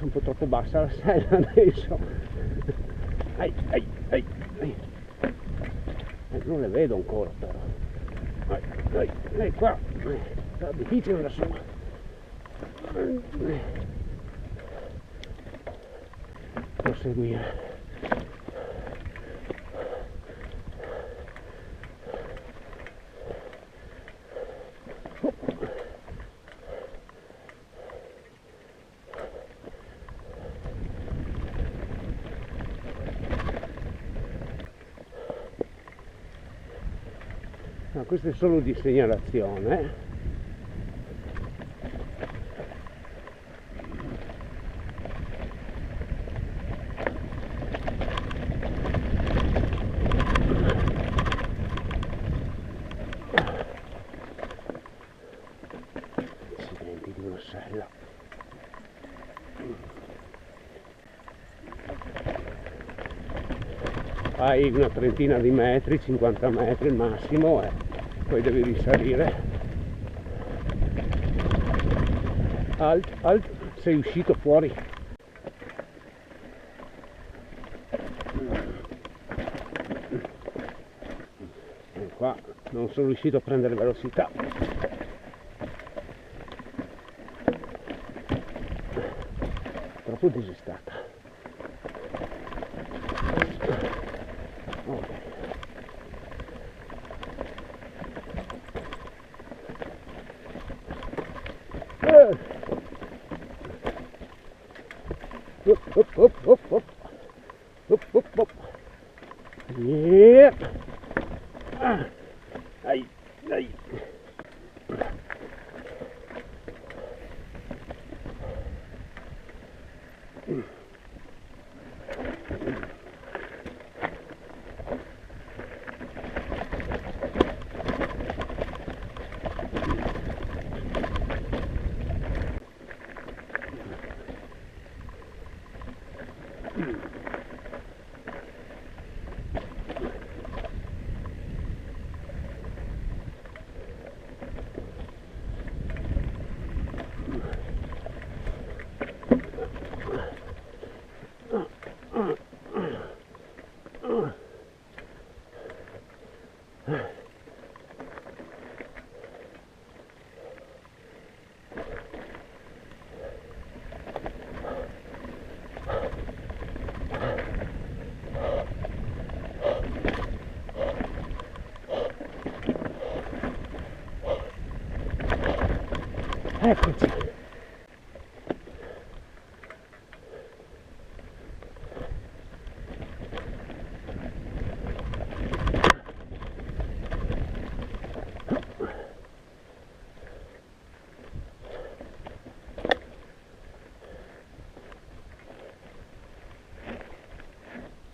un po' troppo bassa la sella adesso. Non le vedo ancora però. Qua è difficile da su. Proseguire. No, questo è solo di segnalazione. Accidenti di una sella. Fai una trentina di metri, 50 metri al massimo e poi devi risalire. Alt, sei uscito fuori. E qua non sono riuscito a prendere velocità. Troppo disestata. Okay. Up. Yep. Ai. Eccoci.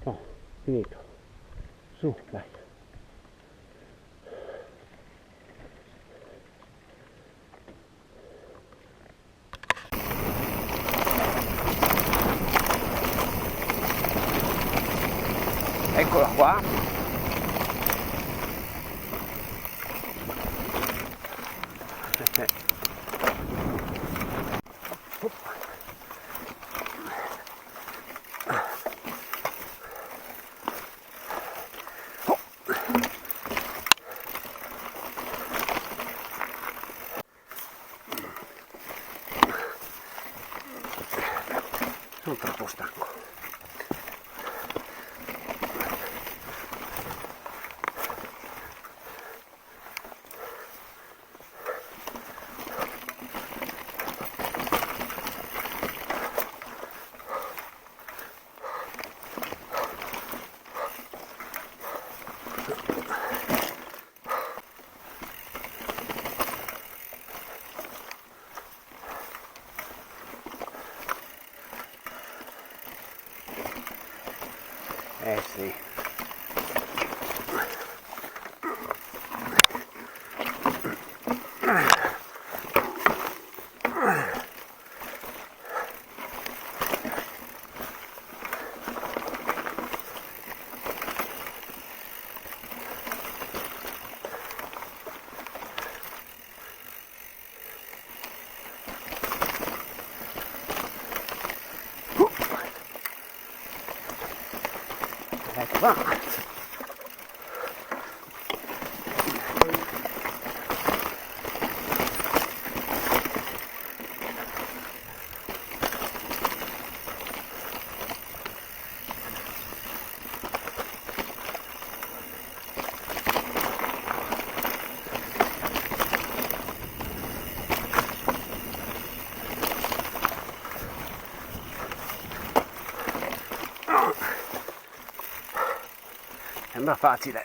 Oh, finito. Su, dai. Eccola qua. Sono troppo stanco. Sì. qua. Sembra facile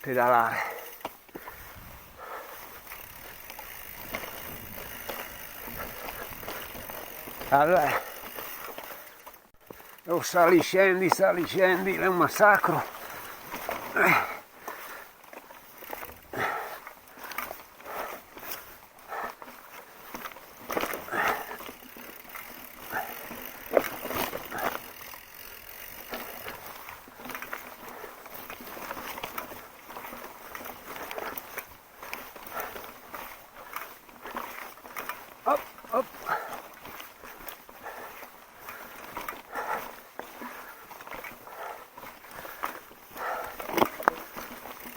pedalare. Allora, oh, sali scendi, è un massacro. Op, op.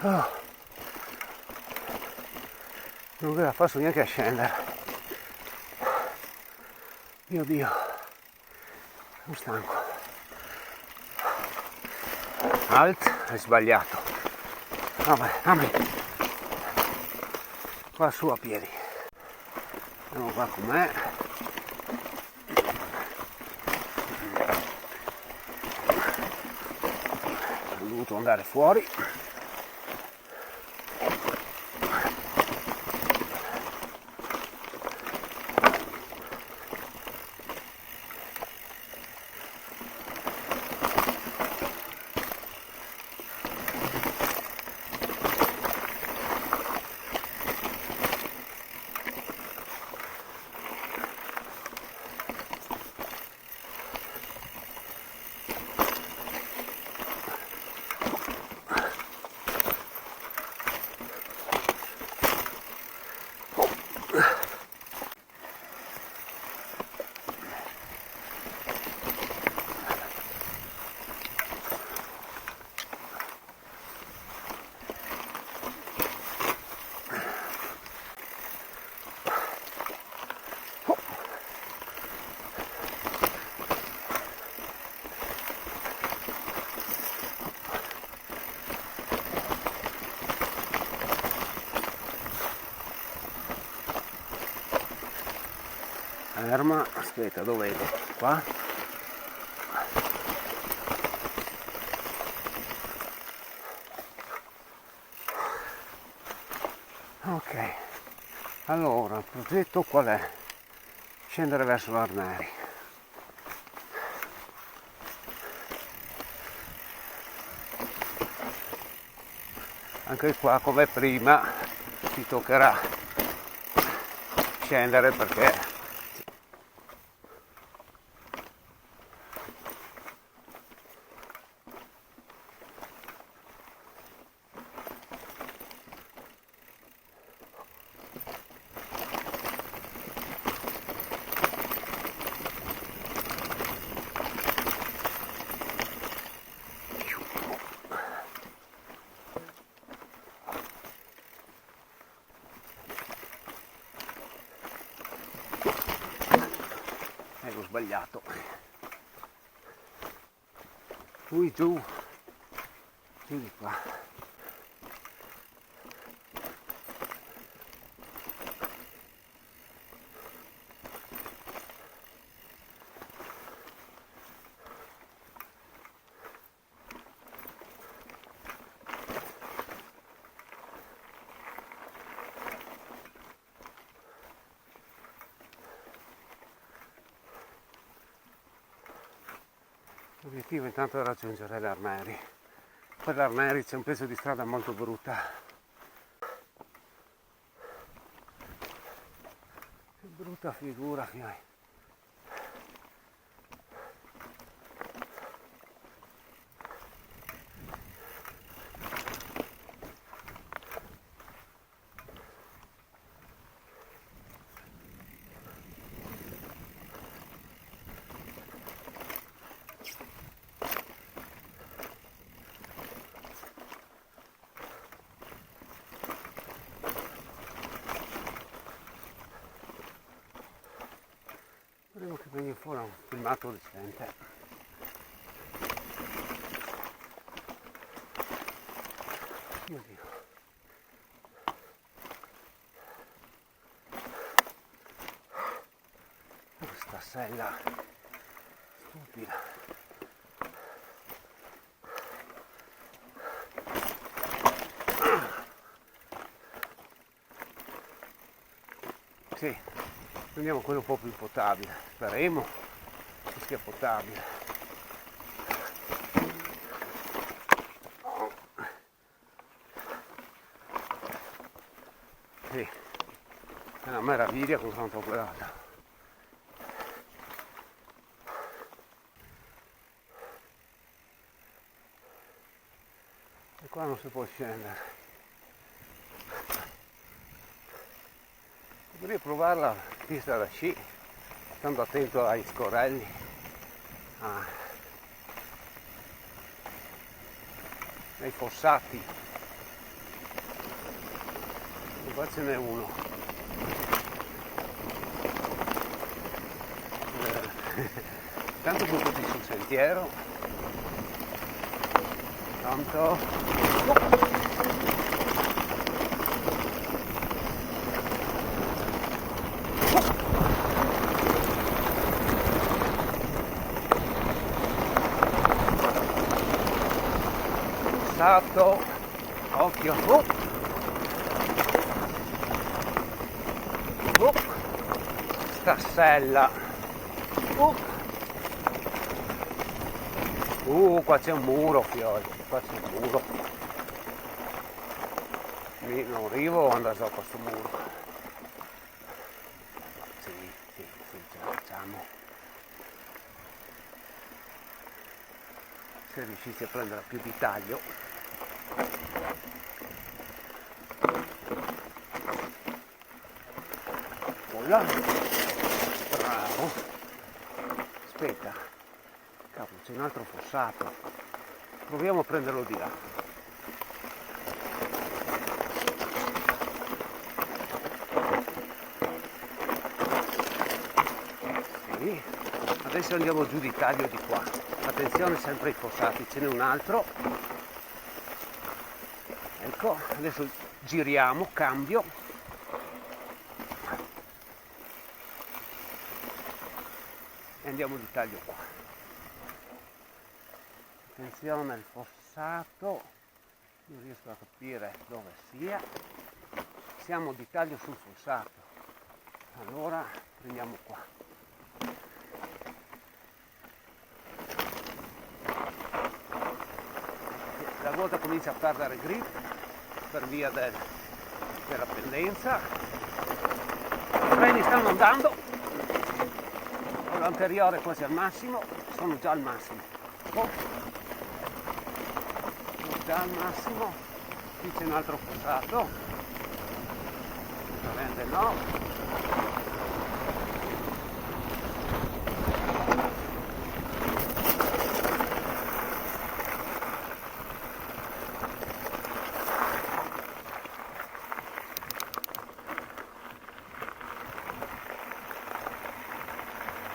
Oh. Non ve la faccio neanche a scendere. Mio Dio, sono stanco. Alt, è sbagliato. Vabbè. Qua su a piedi. Andiamo qua com'è. Ho dovuto andare fuori. Ferma, aspetta, dov'è? Qua? Ok, allora il progetto qual è? Scendere verso l'Arneri. Anche qua come prima ti toccherà scendere perché ho sbagliato. Giù di qua. L'obiettivo intanto è raggiungere l'Arneri. Per l'Arneri c'è un pezzo di strada molto brutta. Che brutta figura che hai. Quindi fuori un filmato decente. Io dico. Questa sella stupida. Sì, prendiamo quello un po' più potabile, speriamo che sia potabile. Sì, è una meraviglia confronto a quell'altro. E qua non si può scendere. Potrei provare la pista da sci, stando attento ai scorelli, ai fossati. E qua ce n'è uno. Tanto buttati sul sentiero. Tanto. Occhio, stassella, qua c'è un muro, fiori, qua c'è un muro, lì non arrivo, andare su a questo muro, sì, ce la facciamo, se riuscissi a prendere più di taglio. Bravo, aspetta, cavolo, c'è un altro fossato, proviamo a prenderlo di là. Sì, adesso andiamo giù di taglio di qua, attenzione sempre ai fossati, ce n'è un altro, ecco, adesso giriamo, cambio. Andiamo di taglio qua, attenzione al fossato, non riesco a capire dove sia, siamo di taglio sul fossato, allora prendiamo qua, la ruota comincia a perdere grip per via della pendenza, i freni stanno andando, l'anteriore quasi al massimo, sono già al massimo, sono già al massimo, qui c'è un altro fossato, ovviamente no,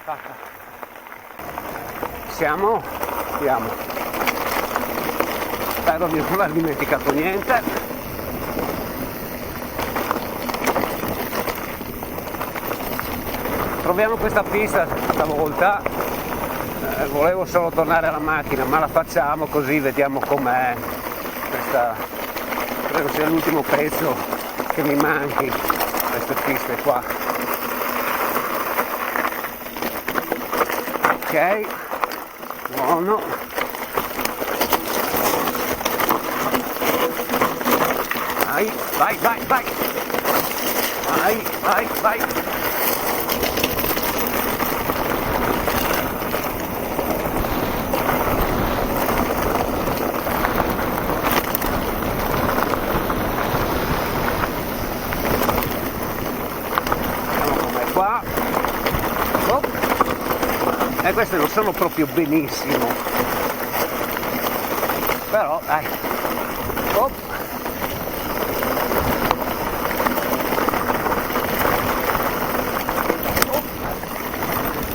fatta. Siamo, spero di non aver dimenticato niente, proviamo questa pista stavolta, volevo solo tornare alla macchina ma la facciamo così vediamo com'è questa, credo sia l'ultimo pezzo che mi manchi, queste piste qua. Ok, buono, vai, come qua, e queste non sono proprio benissimo, però dai,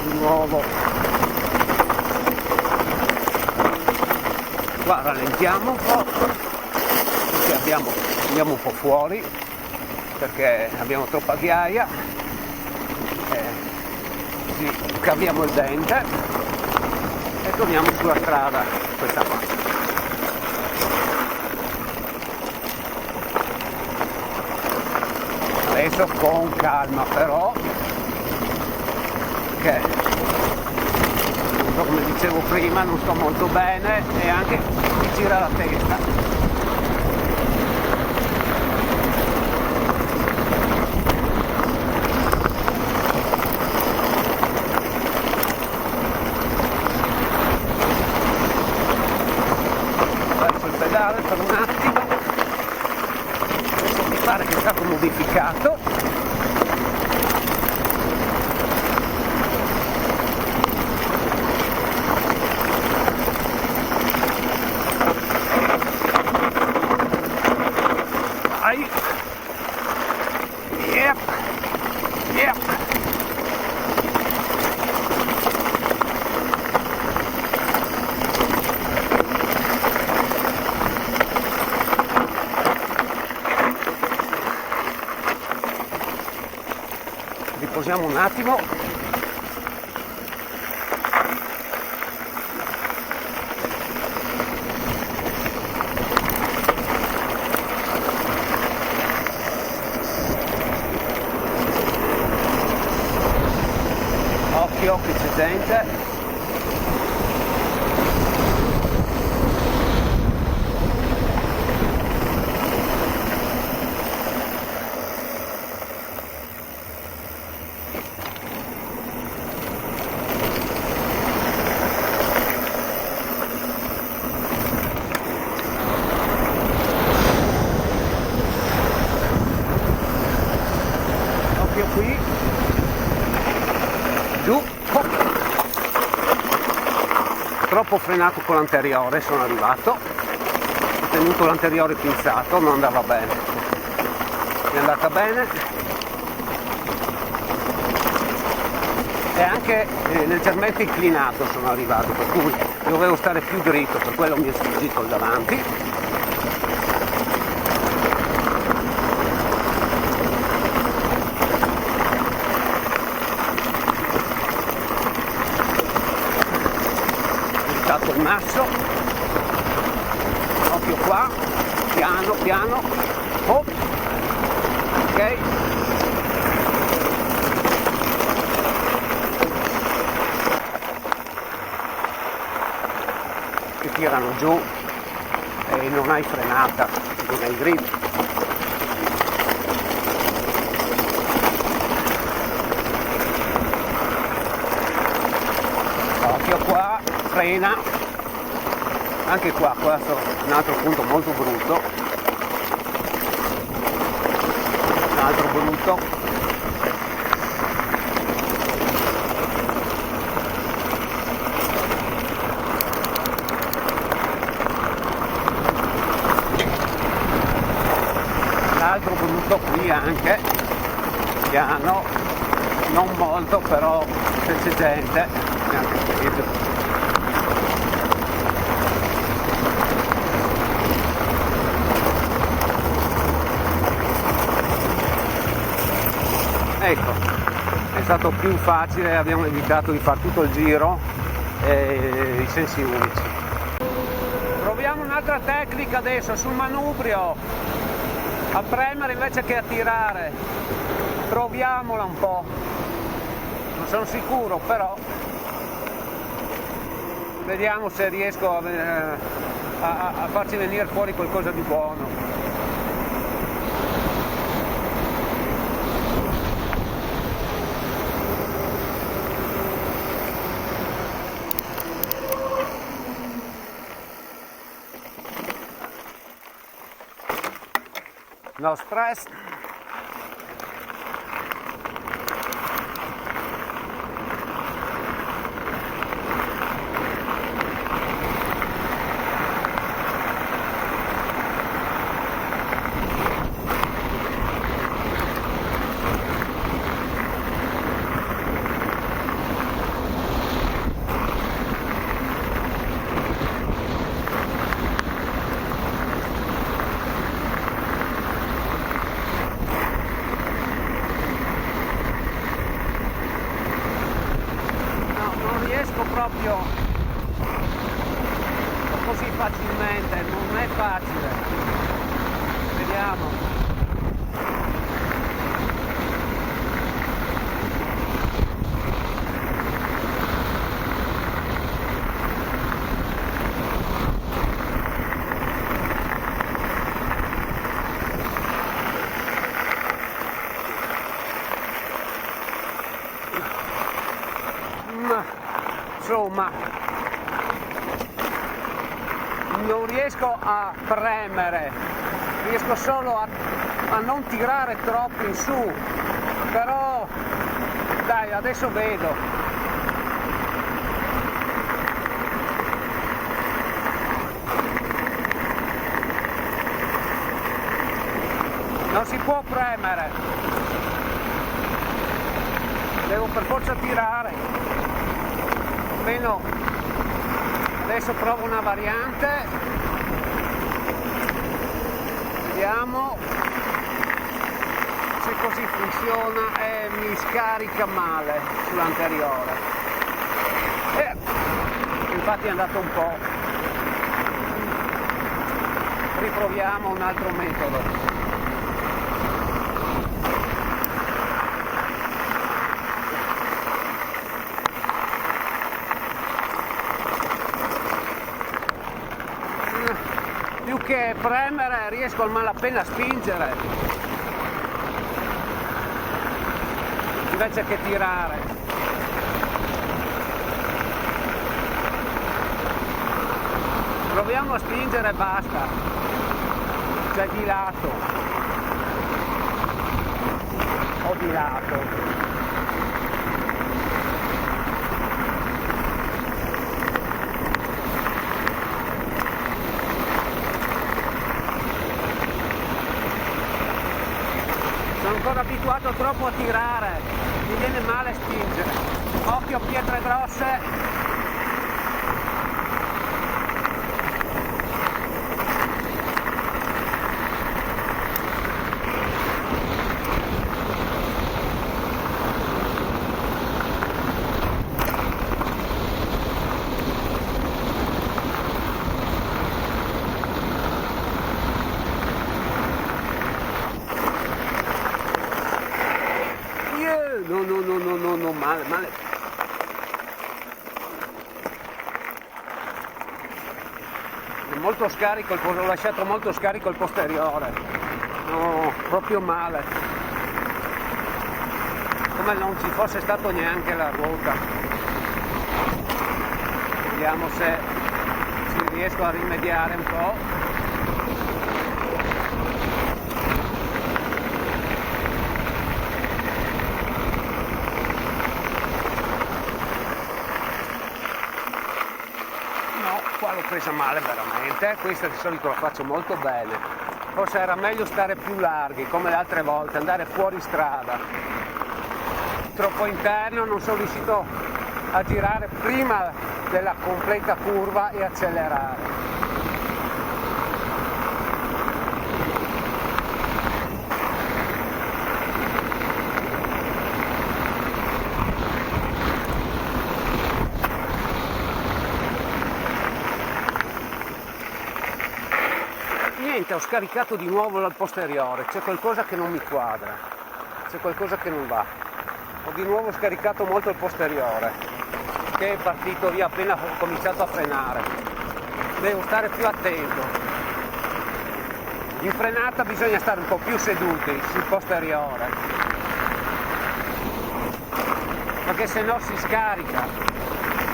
di nuovo, aspettiamo un po', perché andiamo un po' fuori, perché abbiamo troppa ghiaia, caviamo il dente e torniamo sulla strada questa qua. Adesso con calma però, perché come dicevo prima non sto molto bene e anche mi gira la testa. Verso il pedale per un attimo, adesso mi pare che è stato modificato. Yep. Riposiamo un attimo. Occhio che c'è gente. Occhio qui. Giù. Troppo frenato con l'anteriore, sono arrivato, ho tenuto l'anteriore pinzato, non andava bene, è andata bene e anche leggermente inclinato sono arrivato, per cui dovevo stare più dritto, per quello mi è sfuggito il davanti. Il masso, occhio qua, piano piano, oh, ok, ti tirano giù e non hai frenata, non hai grip. Occhio qua, frena. Anche qua, questo è un altro punto molto brutto, un altro brutto. L'altro brutto qui anche, piano, non molto, però se c'è gente, anche qui. Ecco, è stato più facile, abbiamo evitato di fare tutto il giro e i sensi unici. Proviamo un'altra tecnica adesso sul manubrio, a premere invece che a tirare. Proviamola un po', non sono sicuro, però vediamo se riesco a farci venire fuori qualcosa di buono. No stress. proprio così facilmente, non è facile. Vediamo. Insomma, non riesco a premere, riesco solo a non tirare troppo in su, però dai, adesso vedo. Non si può premere, devo per forza tirare. Almeno adesso provo una variante, vediamo se così funziona e mi scarica male sull'anteriore. Infatti è andato un po'. Riproviamo un altro metodo. Più che premere riesco al malapena a spingere invece che tirare. Proviamo a spingere e basta, cioè di lato o di lato. Sono ancora abituato troppo a tirare, mi viene male spingere. Occhio, pietre grosse. No, male. Molto scarico, ho lasciato molto scarico il posteriore. No, proprio male. Come non ci fosse stato neanche la ruota. Vediamo se ci riesco a rimediare un po'. Qua l'ho presa male veramente, questa di solito la faccio molto bene, forse era meglio stare più larghi come le altre volte, andare fuori strada, troppo interno, non sono riuscito a girare prima della completa curva e accelerare. Niente, ho scaricato di nuovo dal posteriore, c'è qualcosa che non mi quadra, c'è qualcosa che non va. Ho di nuovo scaricato molto il posteriore, che è partito via appena ho cominciato a frenare. Devo stare più attento. In frenata bisogna stare un po' più seduti sul posteriore, perché se no si scarica.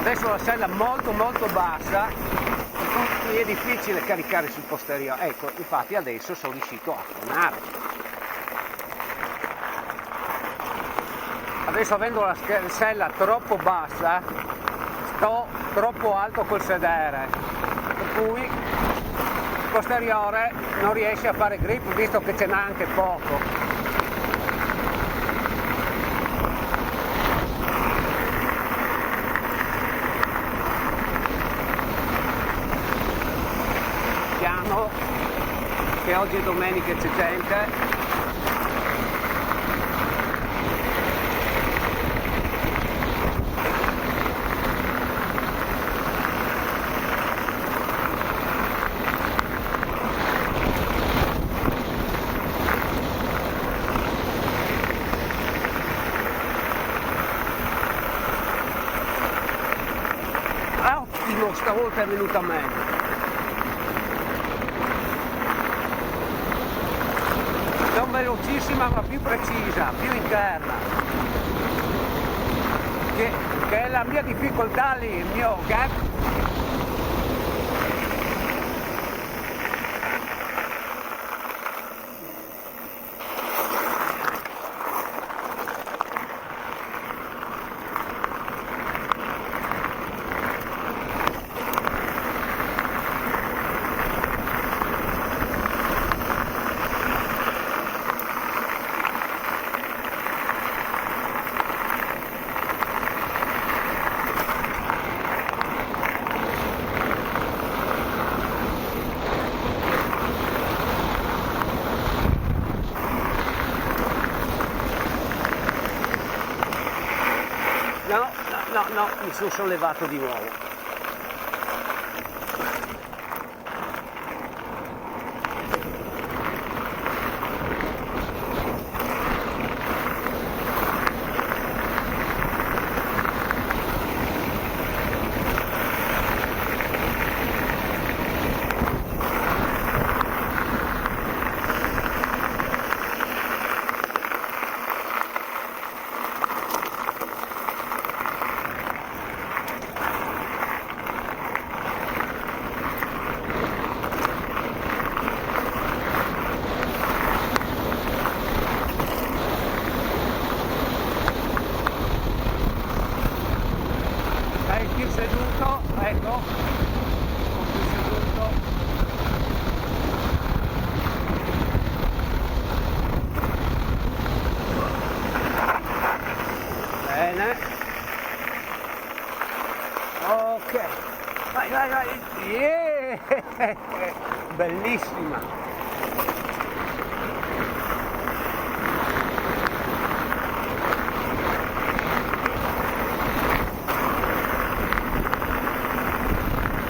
Adesso la sella molto bassa, mi è difficile caricare sul posteriore. Ecco, infatti adesso sono riuscito a frenare. Adesso avendo la sella troppo bassa sto troppo alto col sedere, per cui il posteriore non riesce a fare grip visto che ce n'ha anche poco. Che oggi è domenica e c'è gente. stavolta è venuta meglio. Non velocissima ma più precisa, più interna, che è la mia difficoltà lì, il mio gap. No, mi sono sollevato di nuovo. Più seduto, ecco, più seduto. Bene. Ok. Vai. Yeah! Bellissima.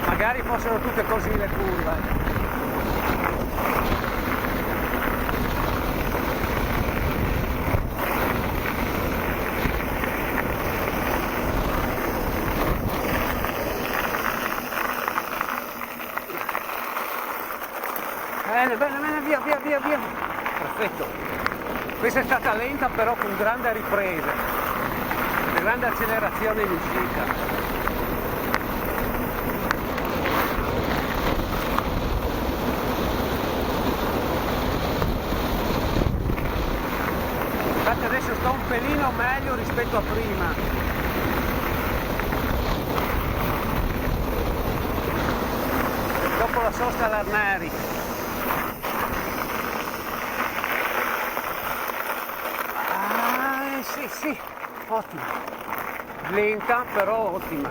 Magari fossero tutte così le curve. Bene, via. Perfetto. Questa è stata lenta però con grande ripresa, grande accelerazione in uscita. Adesso sto un pelino meglio rispetto a prima. Dopo la sosta all'Arneri. Sì, ottima. Lenta però ottima.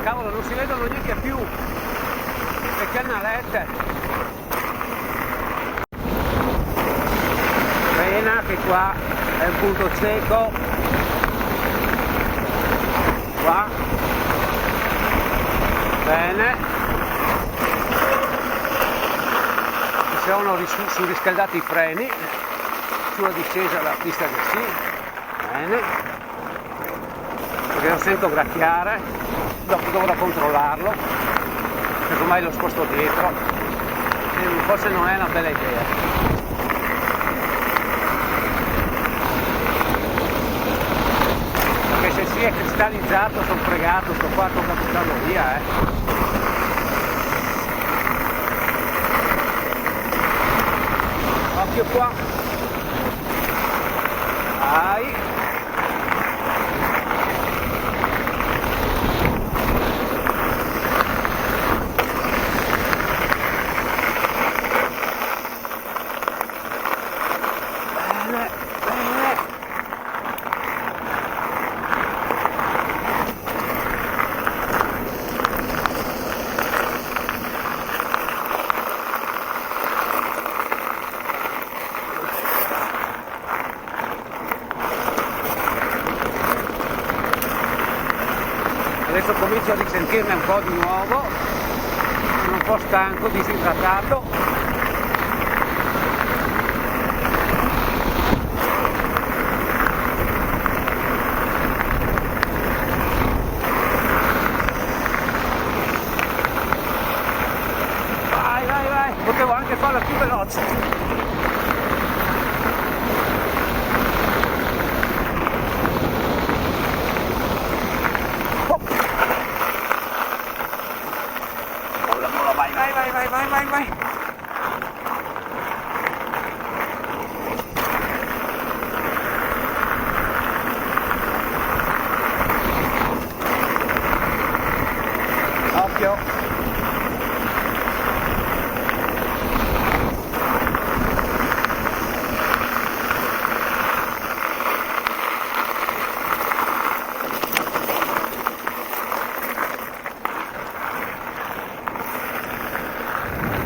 Cavolo, non si vedono neanche più le canalette. Pena che qua è un punto cieco. Qua. Bene. Si sono surriscaldati i freni. Sulla discesa la pista che sì. Bene. Perché lo sento gracchiare. Dopo dovrò controllarlo, perché ormai lo sposto dietro e forse non è una bella idea. Perché se si è cristallizzato sono fregato, sto qua tocca buttarlo via, Occhio qua. Vai. Adesso comincio a risentirne un po' di nuovo. un po' stanco, disidratato. Vai, potevo anche farla più veloce. Oh. Vai. Occhio.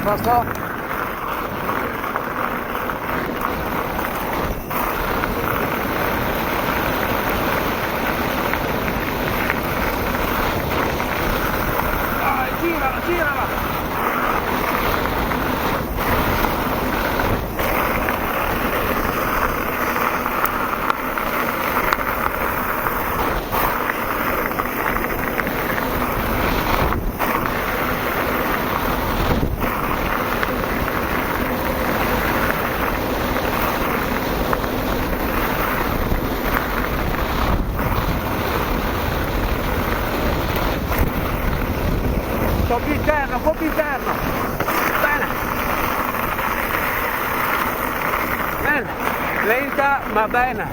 Posto? Dai, girala! Un po' più interno, bene, lenta ma bene.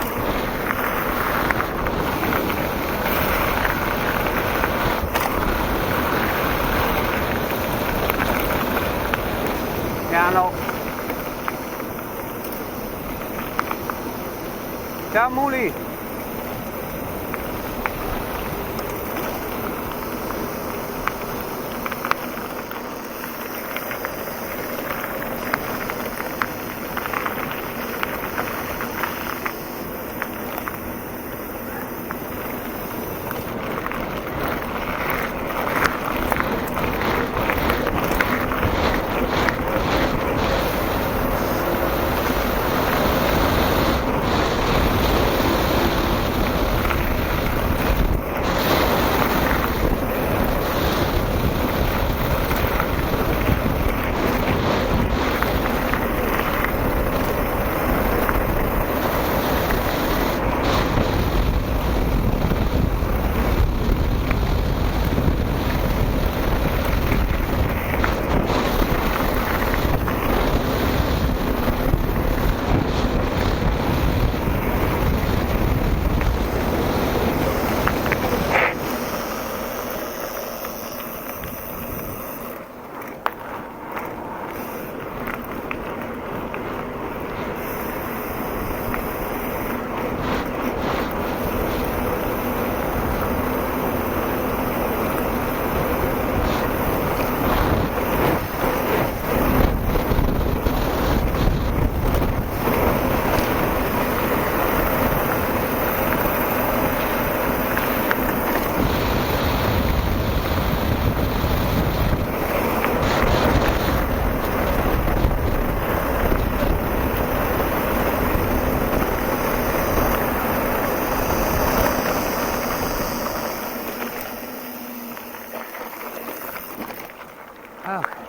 Piano. Ciao Muli. Oh.